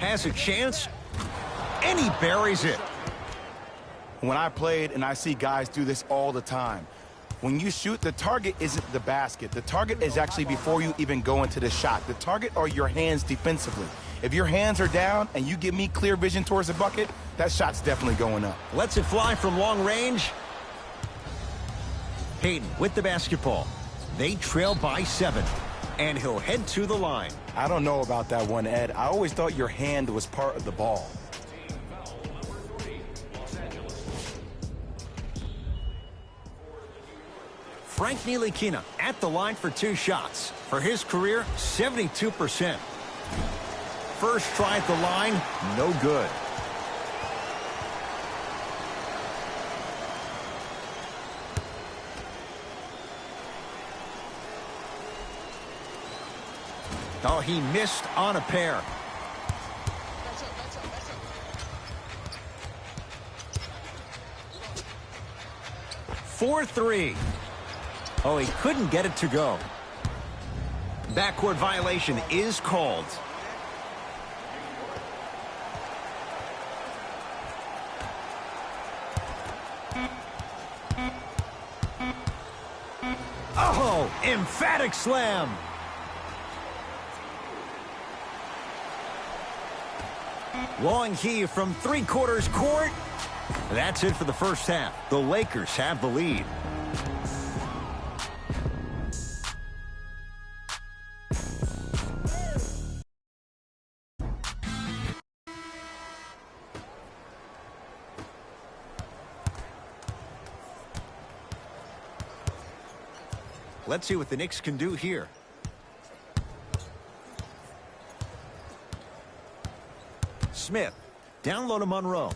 has a chance, and he buries it. When I played, and I see guys do this all the time, when you shoot, the target isn't the basket. The target is actually before you even go into the shot. The target are your hands defensively. If your hands are down and you give me clear vision towards the bucket, that shot's definitely going up. Lets it fly from long range. Payton with the basketball. They trail by 7, and he'll head to the line. I don't know about that one, Ed. I always thought your hand was part of the ball. Frank Ntilikina at the line for 2 shots. For his career, 72%. First try at the line, no good. Oh, he missed on a pair. For 3. Oh, he couldn't get it to go. Backcourt violation is called. Oh, emphatic slam. Long heave from 3/4 court. That's it for the first half. The Lakers have the lead. Let's see what the Knicks can do here. Smith, down low to Monroe.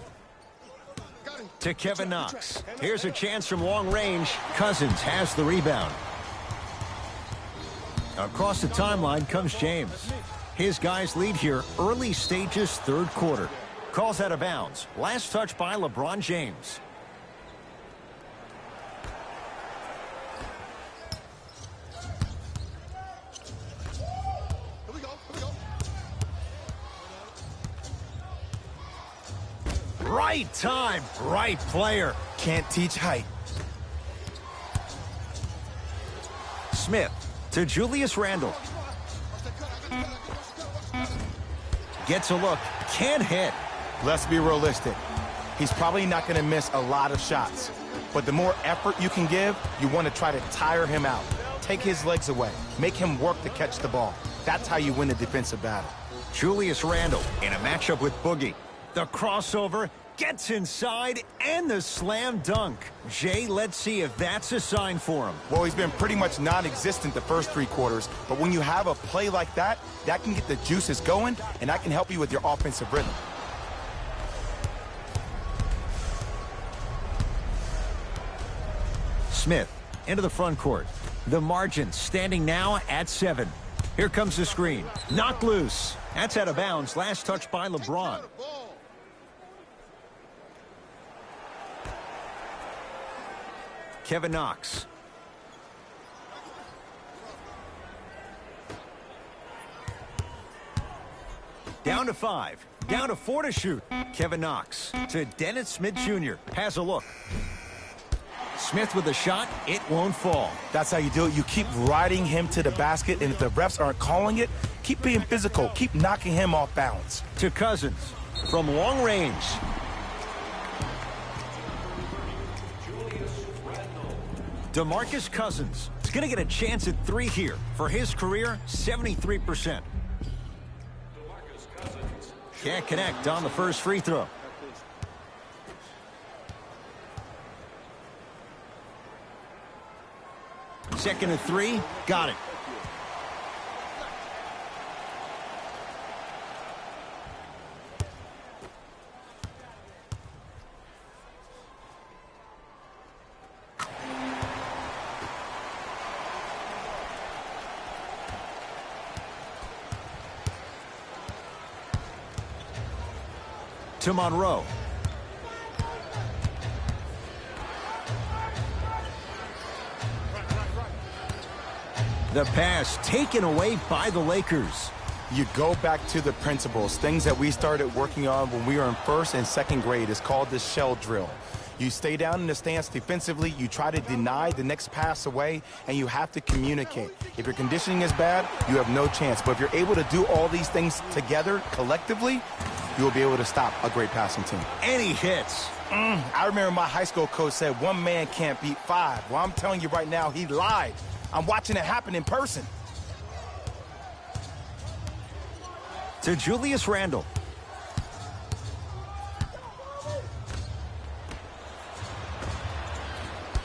To Kevin Knox. Here's a chance from long range. Cousins has the rebound. Across the timeline comes James. His guys lead here early stages, 3rd quarter. Calls out of bounds. Last touch by LeBron James. Right time, right player. Can't teach height. Smith to Julius Randle. Gets a look, can't hit. Let's be realistic. He's probably not going to miss a lot of shots. But the more effort you can give, you want to try to tire him out. Take his legs away. Make him work to catch the ball. That's how you win a defensive battle. Julius Randle in a matchup with Boogie. The crossover gets inside and the slam dunk. Jay, let's see if that's a sign for him. Well, he's been pretty much non-existent the first 3 quarters, but when you have a play like that, that can get the juices going, and that can help you with your offensive rhythm. Smith into the front court. The margin standing now at 7. Here comes the screen. Knocked loose. That's out of bounds. Last touch by LeBron. Kevin Knox. Down to 5. Down to 4 to shoot. Kevin Knox to Dennis Smith Jr. Has a look. Smith with a shot. It won't fall. That's how you do it. You keep riding him to the basket, and if the refs aren't calling it, keep being physical. Keep knocking him off balance. To Cousins from long range. DeMarcus Cousins is going to get a chance at 3 here. For his career, 73%. Can't connect on the first free throw. Second and 3, got it. To Monroe. The pass taken away by the Lakers. You go back to the principles, things that we started working on when we were in first and second grade. It's called the shell drill. You stay down in the stance defensively, you try to deny the next pass away, and you have to communicate. If your conditioning is bad, you have no chance. But if you're able to do all these things together, collectively, you will be able to stop a great passing team. And he hits. I remember my high school coach said, one man can't beat five. Well, I'm telling you right now, he lied. I'm watching it happen in person. To Julius Randle.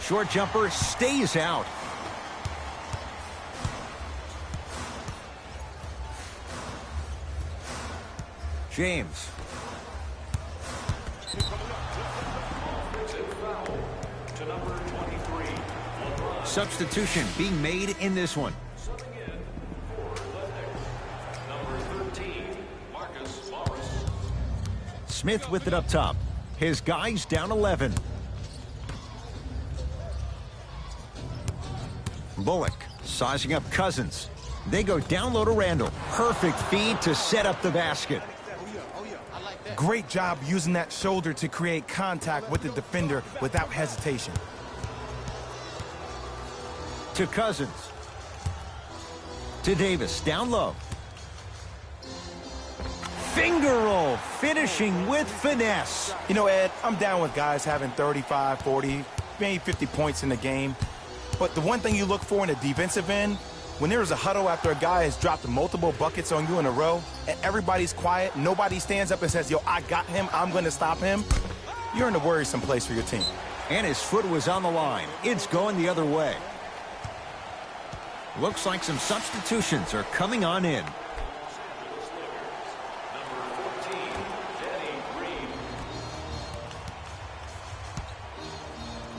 Short jumper stays out. James. Substitution being made in this one. Smith with it up top. His guys down 11. Bullock sizing up Cousins. They go down low to Randle. Perfect feed to set up the basket. Great job using that shoulder to create contact with the defender without hesitation. To Cousins. To Davis, down low. Finger roll, finishing with finesse. You know, Ed, I'm down with guys having 35, 40, maybe 50 points in the game. But the one thing you look for in a defensive end, when there's a huddle after a guy has dropped multiple buckets on you in a row, and everybody's quiet, nobody stands up and says, yo, I got him, I'm going to stop him, you're in a worrisome place for your team. And his foot was on the line. It's going the other way. Looks like some substitutions are coming on in.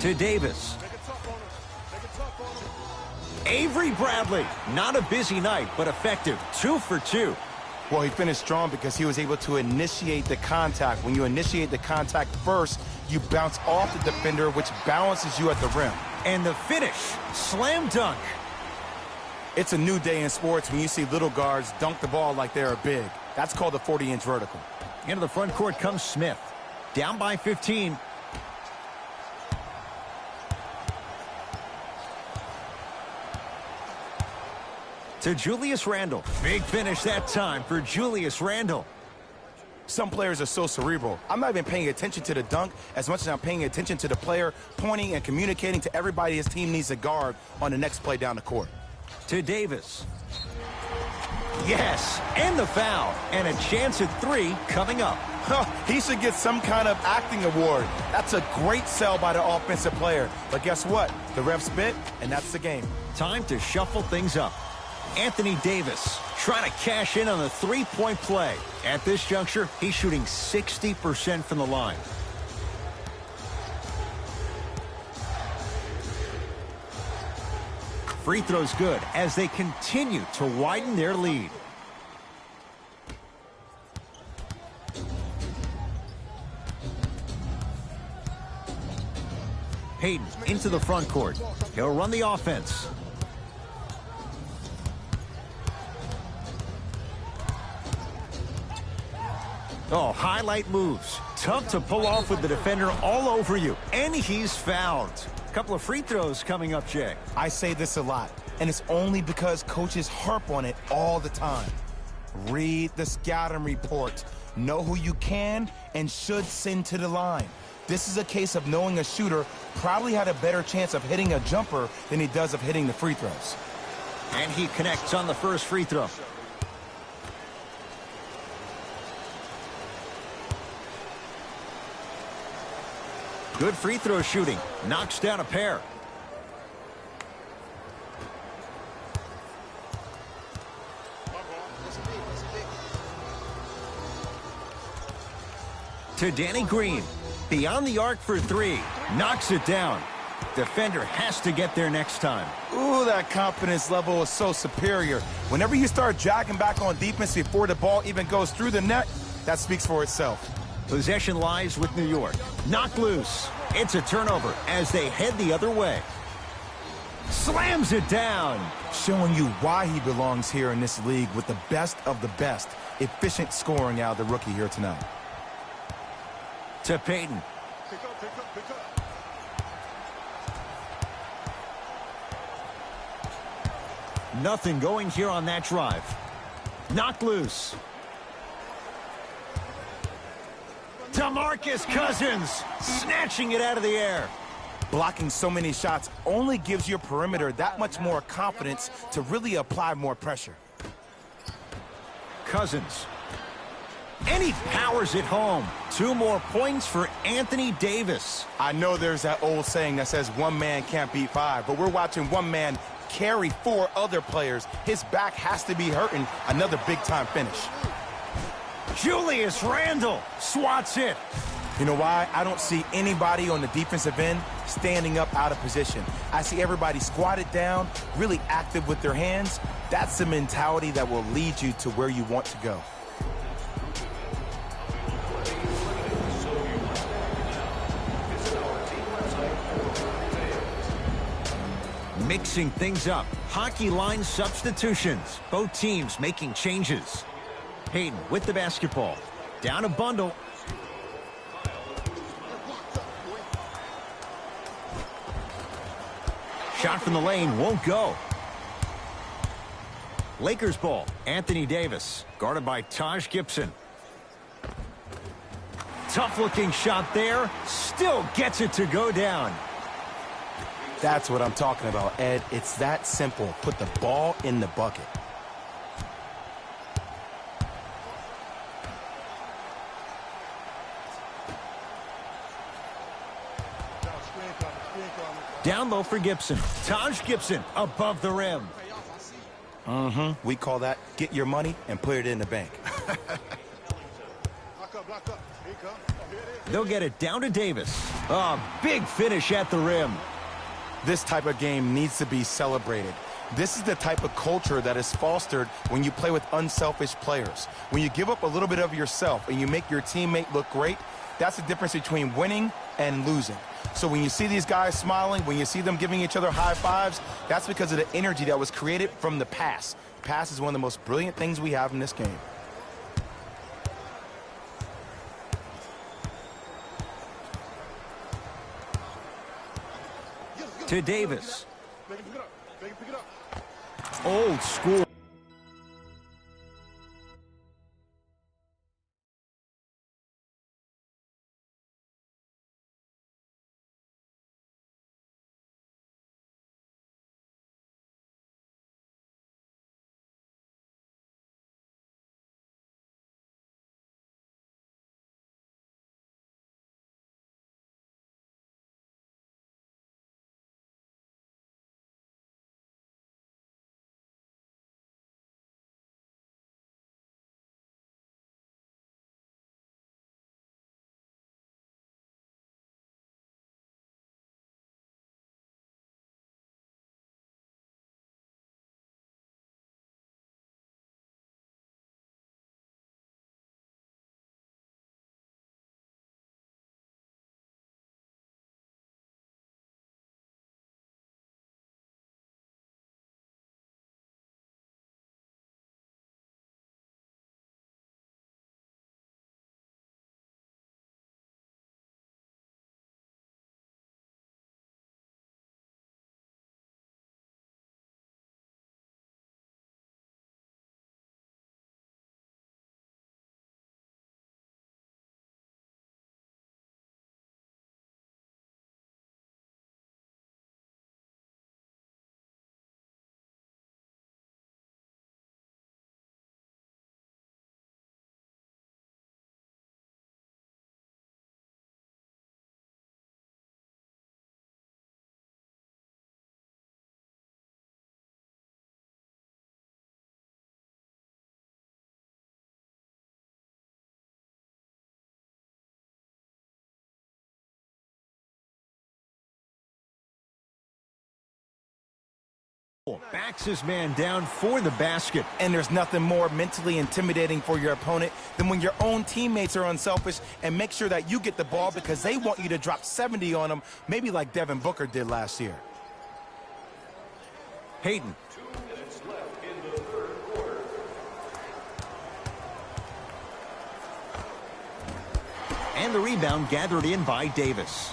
To Davis. Avery Bradley, not a busy night, but effective. 2 for 2. Well, he finished strong because he was able to initiate the contact. When you initiate the contact first, you bounce off the defender, which balances you at the rim. And the finish, slam dunk. It's a new day in sports when you see little guards dunk the ball like they're big. That's called a 40-inch vertical. Into the front court comes Smith. Down by 15. To Julius Randle. Big finish that time for Julius Randle. Some players are so cerebral. I'm not even paying attention to the dunk as much as I'm paying attention to the player pointing and communicating to everybody his team needs to guard on the next play down the court. To Davis. Yes, and the foul. And a chance at 3 coming up. He should get some kind of acting award. That's a great sell by the offensive player. But guess what? The refs bit, and that's the game. Time to shuffle things up. Anthony Davis trying to cash in on the three-point play. At this juncture, he's shooting 60% from the line. Free throws good as they continue to widen their lead. Hayden into the front court. He'll run the offense. Oh, highlight moves. Tough to pull off with the defender all over you. And he's fouled. Couple of free throws coming up, Jay. I say this a lot, and it's only because coaches harp on it all the time. Read the scouting report. Know who you can and should send to the line. This is a case of knowing a shooter probably had a better chance of hitting a jumper than he does of hitting the free throws. And he connects on the first free throw. Good free throw shooting. Knocks down a pair. To Danny Green. Beyond the arc for 3. Knocks it down. Defender has to get there next time. Ooh, that confidence level is so superior. Whenever you start jogging back on defense before the ball even goes through the net, that speaks for itself. Possession lies with New York. Knocked loose. It's a turnover as they head the other way. Slams it down. Showing you why he belongs here in this league with the best of the best. Efficient scoring out of the rookie here tonight. To Payton. Pick up. Nothing going here on that drive. Knocked loose. DeMarcus Cousins snatching it out of the air. Blocking so many shots only gives your perimeter that much more confidence to really apply more pressure. Cousins. And he powers it home. 2 more points for Anthony Davis. I know there's that old saying that says one man can't beat 5, but we're watching one man carry 4 other players. His back has to be hurting. Another big-time finish. Julius Randle swats it. You know why? I don't see anybody on the defensive end standing up out of position. I see everybody squatted down, really active with their hands. That's the mentality that will lead you to where you want to go. Mixing things up. Hockey line substitutions. Both teams making changes. Payton with the basketball. Down a bundle. Shot from the lane won't go. Lakers ball. Anthony Davis. Guarded by Taj Gibson. Tough looking shot there. Still gets it to go down. That's what I'm talking about, Ed. It's that simple. Put the ball in the bucket. Down low for Gibson. Taj Gibson above the rim. We call that get your money and put it in the bank. They'll get it down to Davis. A big finish at the rim. This type of game needs to be celebrated. This is the type of culture that is fostered when you play with unselfish players. When you give up a little bit of yourself and you make your teammate look great, that's the difference between winning and losing. So when you see these guys smiling, when you see them giving each other high fives, that's because of the energy that was created from the pass. Pass is one of the most brilliant things we have in this game. To Davis. Old school. Backs his man down for the basket. And there's nothing more mentally intimidating for your opponent than when your own teammates are unselfish and make sure that you get the ball because they want you to drop 70 on them, maybe like Devin Booker did last year. Payton. And the rebound gathered in by Davis.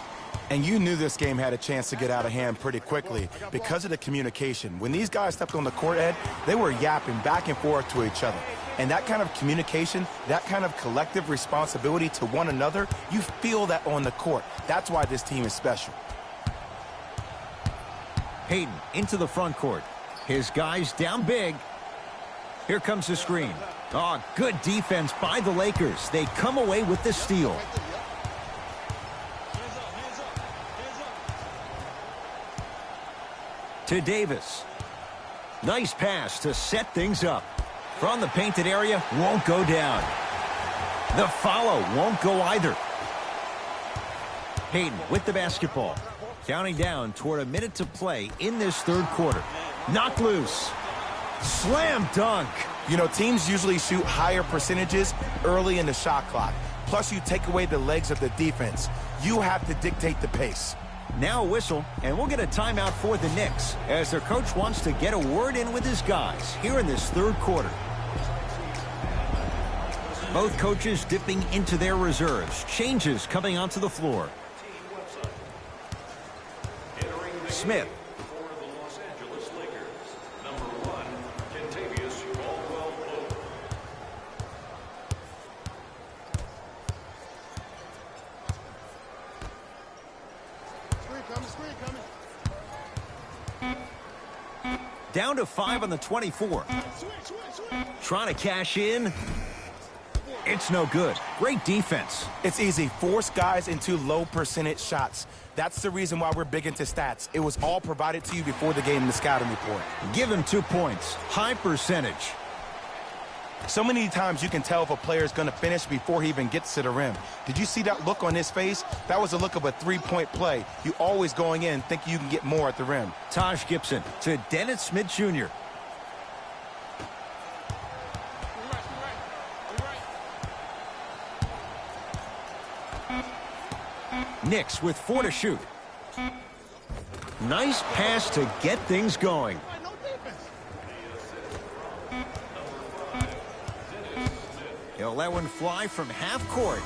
And you knew this game had a chance to get out of hand pretty quickly because of the communication. When these guys stepped on the court, Ed, they were yapping back and forth to each other. And that kind of communication, that kind of collective responsibility to one another, you feel that on the court. That's why this team is special. Payton into the front court. His guys down big. Here comes the screen. Oh, good defense by the Lakers. They come away with the steal. To Davis. Nice pass to set things up. From the painted area, won't go down. The follow won't go either. Payton with the basketball. Counting down toward a minute to play in this third quarter. Knocked loose. Slam dunk. You know, teams usually shoot higher percentages early in the shot clock. Plus, you take away the legs of the defense. You have to dictate the pace. Now a whistle, and we'll get a timeout for the Knicks as their coach wants to get a word in with his guys here in this third quarter. Both coaches dipping into their reserves. Changes coming onto the floor. Smith. Down to 5 on the 24. Trying to cash in. It's no good. Great defense. It's easy. Force guys into low percentage shots. That's the reason why we're big into stats. It was all provided to you before the game in the scouting report. Give him 2 points. High percentage. So many times you can tell if a player is going to finish before he even gets to the rim. Did you see that look on his face? That was the look of a three-point play. You always going in thinking you can get more at the rim. Taj Gibson to Dennis Smith Jr. Knicks with 4 to shoot. Nice pass to get things going. He'll let one fly from half court.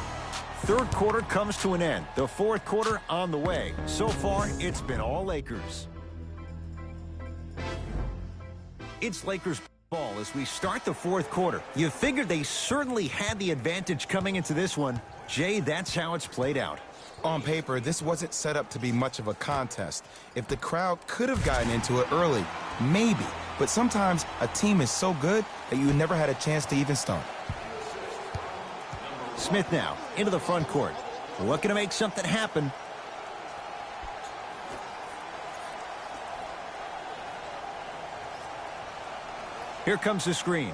Third quarter comes to an end. The fourth quarter on the way. So far, it's been all Lakers. It's Lakers ball as we start the fourth quarter. You figured they certainly had the advantage coming into this one. Jay, that's how it's played out. On paper, this wasn't set up to be much of a contest. If the crowd could have gotten into it early, maybe. But sometimes a team is so good that you never had a chance to even start. Smith now into the front court. Looking to make something happen. Here comes the screen.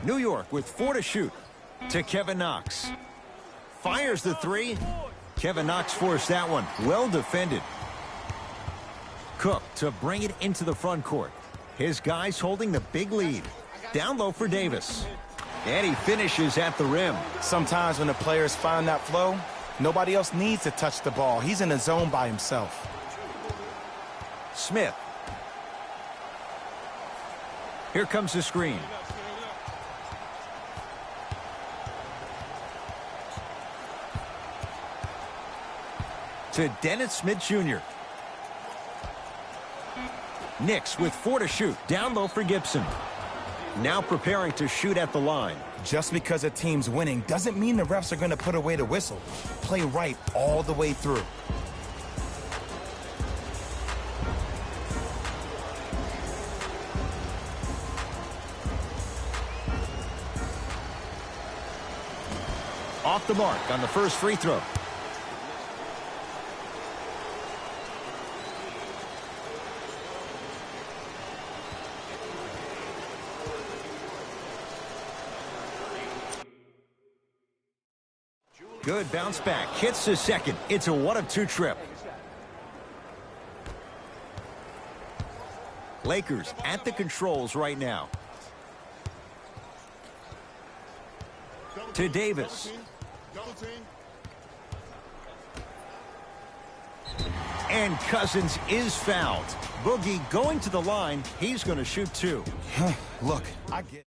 New York with 4 to shoot. To Kevin Knox. Fires the 3. Kevin Knox forced that one. Well defended. Cook to bring it into the front court. His guys holding the big lead. Down low for Davis. And he finishes at the rim. Sometimes when the players find that flow, nobody else needs to touch the ball. He's in the zone by himself. Smith. Here comes the screen. To Dennis Smith Jr. Knicks with 4 to shoot. Down low for Gibson. Now preparing to shoot at the line. Just because a team's winning doesn't mean the refs are going to put away the whistle. Play right all the way through. Off the mark on the first free throw. Good bounce back. Hits the second. It's a 1 of 2 trip. Lakers at the controls right now. To Davis. And Cousins is fouled. Boogie going to the line. He's going to shoot 2. Look, I get it.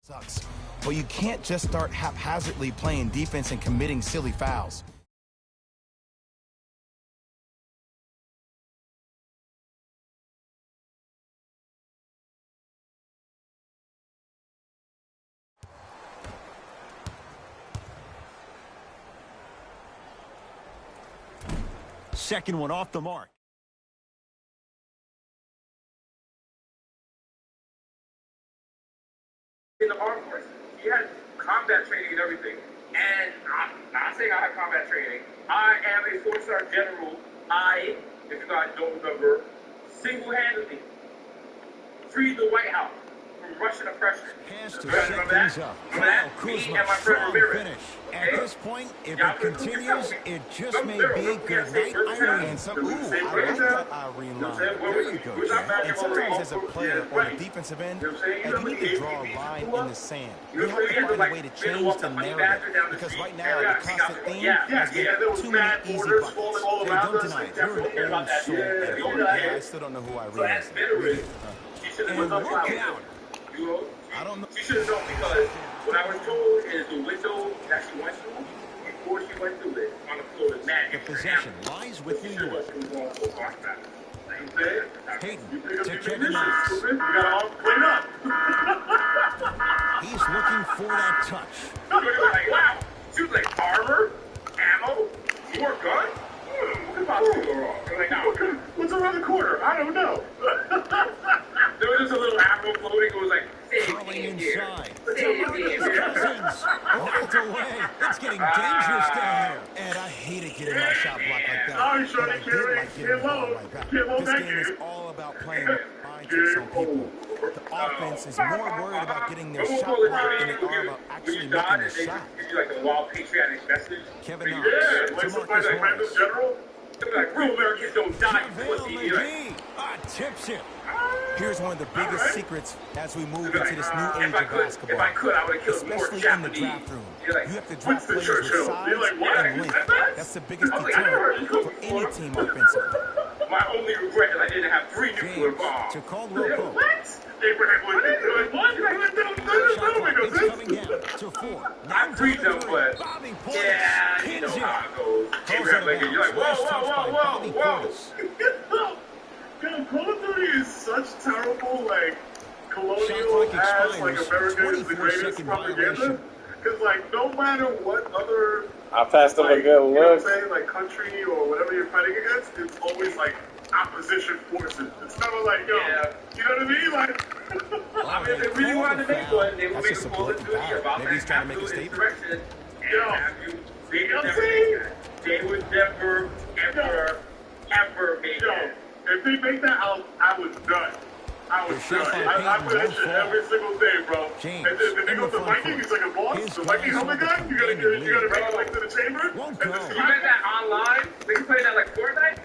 Sucks. But you can't just start haphazardly playing defense and committing silly fouls. Second one off the mark. In the Armed Forces, he had combat training and everything. And I'm not saying I have combat training. I am a 4-star general. I, if you guys don't remember, single-handedly freed the White House from Russian oppression. Has to You guys set remember that? things up. Remember that? Kyle Me Kuzma, and my friend strong Ramirez. finish. Okay? At this point, if Y'all it can continues, it just may Remember, be we good can't say night, first Irene. And some, Ooh, I like that Irene line. There you go, Jack. And sometimes as a player on the defensive end, you need to draw a line in the sand. You have to find a way to change the narrative. Because right now, the constant theme has been too many easy buckets. Hey, don't deny it. You're an old soul. Yeah, I still don't know who Irene is. And look out. I don't know. She should have known because what I was told is the window that she went through before she went through it on the floor is mad. The possession lies with New York. Payton to Kevin Knox. We got all cleaned up. He's looking for that touch. She was like, wow. She was like, armor, ammo, more gun? What could possibly go wrong? I was like, no. What's around the corner? I don't know. There was just a little ammo floating. It was like, Curling inside. DeMarcus Cousins. Knocked away. It's getting dangerous down there. And I hated getting my shot blocked like that. Sorry, But I Shorty, did like getting the ball right back. This game is all about playing mind tricks on people. The offense is more worried about getting their shot blocked than they are about actually making a shot. Give you like a wild patriotic message. Kevin Knox. Yeah, like to somebody like random Morris. general. They'd be like, real Americans don't die. JaVale Pussy. You're like, McGee. Tips it. Here's one of the biggest secrets as we move into this new age of basketball. If I could, I would have killed more Especially in the Japanese. draft room. You're like, You have to draft Winston players with Churchill. size You're like, what? and length. That's the biggest I was like, I never heard deterrent you for cook any before. team offensively. My only regret is I didn't have 3 nuclear James bombs. to Caldwell Pope. What? Abraham Lincoln. You're like, what? You're like, that don't make no It's sense. coming down to 4. I freed them, but Bobby Portis yeah, you know pins it. how it goes. Calls Abraham out of Lincoln, you're like, bounds. whoa, Last touch by whoa, Bobby whoa, Portis. whoa. Yo, Call of Duty is such terrible, like, colonial Shot clock ass, like, expires. America is the greatest 24-second propaganda. violation. Because, like, no matter what other, I passed him a like, good you know what I'm look. saying, like, country or whatever you're fighting against, it's always, like, opposition forces. It's never like, yo, you know what I mean? Like, I mean, if they really wanted to make one, they would That's make just a a Call of blatant Duty foul. about Maybe he's trying to make a absolute statement. insurrection. They would never make that. They would never, ever make that. If they make that, I was done. I was The shot done. by I Payton put that won't shit fall. every single day, bro. James And then they in go the to front Viking, court. it's like a boss. His The Viking guys helmet hold gun, the you gotta commanding bring it lead. like to the chamber. Won't And go. this is You you bet that online? They can play that like Fortnite?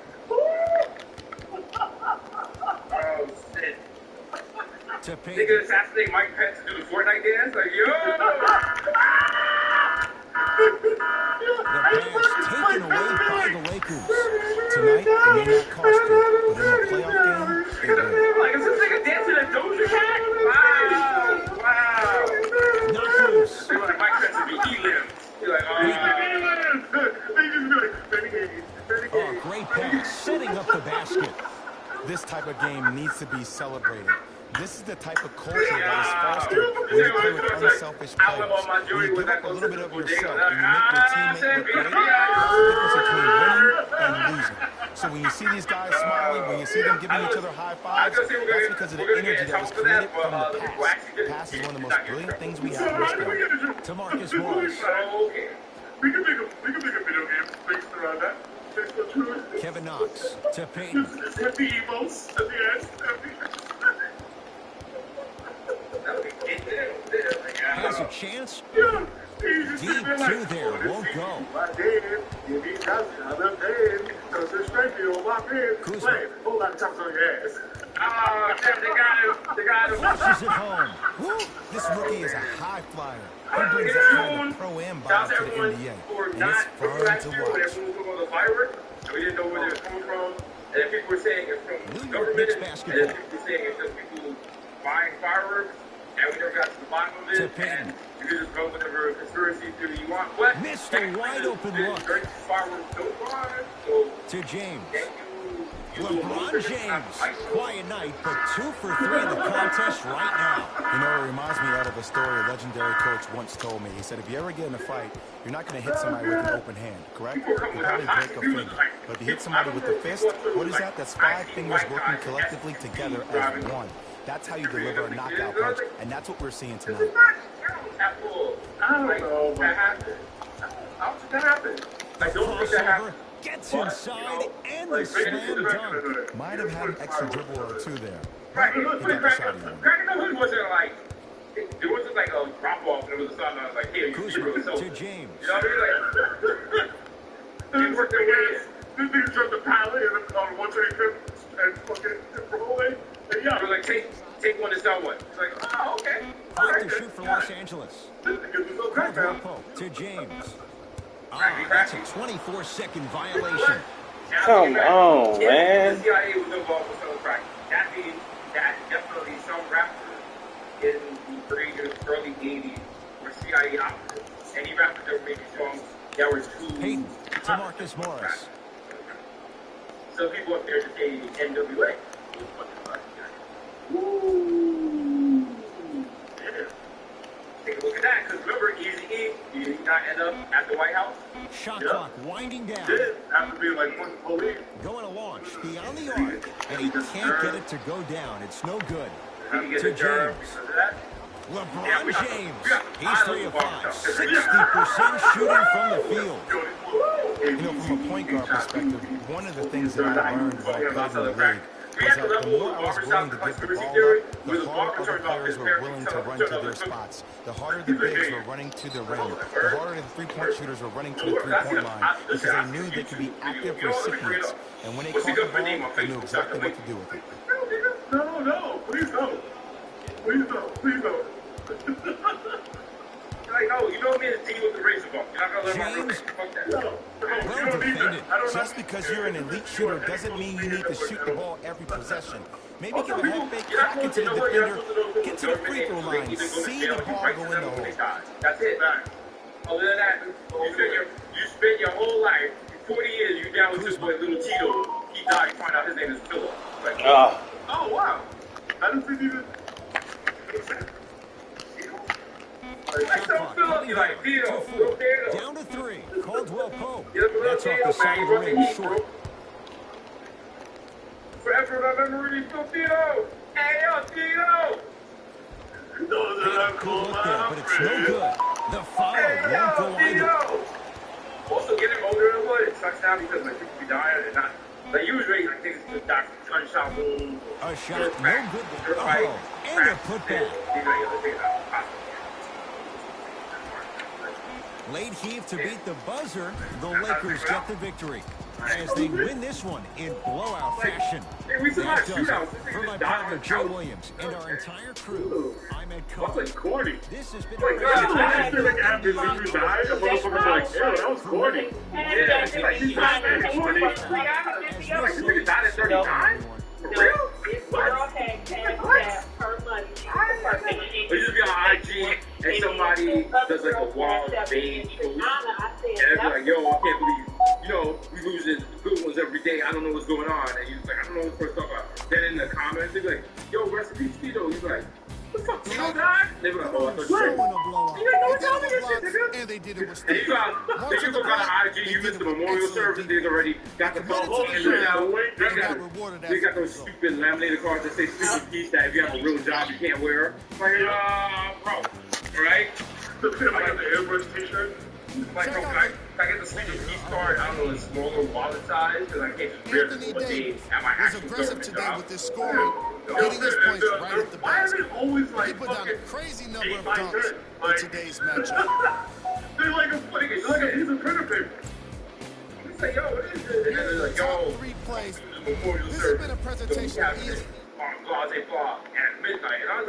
Oh, shit. To They Payton. could assassinate Mike Pence to do the Fortnite dance? Like, yo! The pass taken away by the Lakers. Tonight, it may not cost you, but in the playoff game, it will. Like, is this nigga dancing a Doja Cat? Wow! Wow! Knocked loose. They want Mike Pence to be Elim. You're like, oh, they just be like, Benny Hayes, Benny Oh, Hayes. great pass. Setting up the basket. This type of game needs to be celebrated. This is the type of culture that is fostered when you play with unselfish players. When you give up a little bit of yourself and you make your teammate look great, that's the difference between winning and losing. So when you see these guys smiling, when you see them giving each other high fives, that's because of the energy that was created from the pass. Pass is one of the most brilliant things we have in this game. To Marcus Morris. Okay. We can make a video game based around that. Kevin Knox to Payton. Happy emos at the end. Has a chance. Yeah. Deep two there. Won't go. My dad, if he does it, I love dad. Because there's strength on my head. Kuzma. Play. Whole lot of times on your ass. They got him. Flushes it home. Woo! This rookie is a high flyer. He In brings that kind June, of pro-am shout out vibe to to the everyone NBA, who were and not it's fun last to year when watch. everyone was talking about the fireworks, and we didn't know where they were coming from. And then people were saying it's from New York government, Knicks and basketball. then people were saying it's just people buying fireworks, and we never got to the bottom of To it. Payton. And you can just go whatever conspiracy theory you want. But Missed a wide open look. Great fireworks so far. So To James. thank you. LeBron James. Quiet night, but 2 for 3 in the contest right now. You know, it reminds me out of a story a legendary coach once told me. He said, if you ever get in a fight, you're not going to hit somebody with an open hand, correct? You'll probably break a finger. But if you hit somebody with the fist, what is that? That's 5 fingers working collectively together as one. That's how you deliver a knockout punch, and that's what we're seeing tonight. I don't know. That happened. I don't think that happened. I don't think that Crossover. happened. Gets inside and the slam dunk. Might have had an extra dribble or two there. Cracking He got the shot he wanted. the hood wasn't like, there wasn't like a drop off and it was a sign. I was like, hey, you Kuzma really so. to James. You know what I mean? Like, they worked their ways. This nigga jumped the pallet and on one take and fucking rolling. And yeah, I was like, take one and sell one. It's like, oh, okay. All Left right, to shoot for Los Angeles. this nigga was so crack Caldwell now. Pope to James. That's a 24-second violation. Come on, man. The CIA was involved with some crack. That means that definitely some rappers in the early 80s were CIA operatives. Any rappers that were making songs that were too... Payton to Marcus Morris. Some people up there just say NWA. Woo! Yeah. Take a look at that, because remember, Eazy-E, did he not end up at the White House? Shot Yeah. clock winding down. Did after being like one police. Going to launch beyond the arc. And he can't get it to go down. It's no good. Did he get To the job James. because of that? Yeah, we LeBron got- James. we got He's 3 of 5. 60% shooting from the field. You know, from a point guard perspective, one of the things that I learned when I played in the league We was had the that the level more of I was barbershop willing to give the conspiracy ball theory, up, where the the harder barber other turned off players his were hair, willing turned to off run his to their hair. spots. The harder the bigs were running to the rim. The harder the three-point shooters were running to the three-point line because they knew they could be active recipients. And when they caught the ball, they knew exactly what to do with it. No, please no. Please no, please no. Like, no, you know me and D with the razor bump. You're not gonna let my James. fuck that. No, you don't need that. I don't Just because you're an elite shooter doesn't mean you need to shoot the ball every possession. Maybe Also, give a people, head fake, you're not crack going into to the know what you're defender, supposed to do. get to the free throw line, see the ball go in the hole. That's it. Other than that, you spend your whole life, 40 years, you down with this boy, little Tito. He died, you find out his name is Philip. Like, Oh, oh, wow. I didn't think even. Like, so Philip, you're like, Tito, little Tito. Down to 3. Caldwell Pope. Get up a little That's off Tito, the side man. of You the run the rim heat, bro. short. Forever in my memory, Phil Tito. Hey, yo, Tito. Those are not Good cool, look there, but it's no man. good. The foul Hey, won't go yo, either. Tito. Also, getting older in the hood, it sucks now because like people be dying and not. Like usually, like things the doctor gunshot wound. A shot, no good there. Oh, and a putback. Late heave to beat the buzzer. The Lakers get the victory as they win this one in blowout fashion. That does it. For my partner Joe Williams and our entire crew, I'm Ed That's like Cohen. corny. This has been Like, I feel like after Lakers died, the motherfuckers are like, ew, that was corny. Yeah, it's like he's not that corny. Like this nigga died at 39. For real? We just be on IG and somebody does like a wild beige post and it's like, yo, I can't believe, you know, we losing good ones every day. I don't know what's going on. And he's like, I don't know what the first about. Then in the comments, they be like, yo, rest in peace, Tito. He's like, what the fuck, Tito died? They be like, oh, I thought you Showing said. a blowout. You didn't know what's happening and shit, nigga. And they did it with And you Steve. got, then you go on IG, you missed the memorial service, they already got the photo and shit, now they got rewarded as they a got those result. stupid laminated cards that say stupid piece that if you have a real job, you can't wear. Like, bro, right? I got the airbrush t-shirt. Like, bro, can I get the stupid piece card? I don't know, a smaller wallet size, because I can't just wear Anthony this one day Davis at my was actual aggressive government today job. with this scoring, hitting his points right at the Why is basket. it always He like put down a fucking crazy number of 8 by 10? dunks in Like, today's matchup. they're like a piece of printer paper. It's like, yo, what is this? And then they're like, Top yo, 3 plays. memorial This has service. been a presentation of ESPN. on Blase Bar at midnight. And I was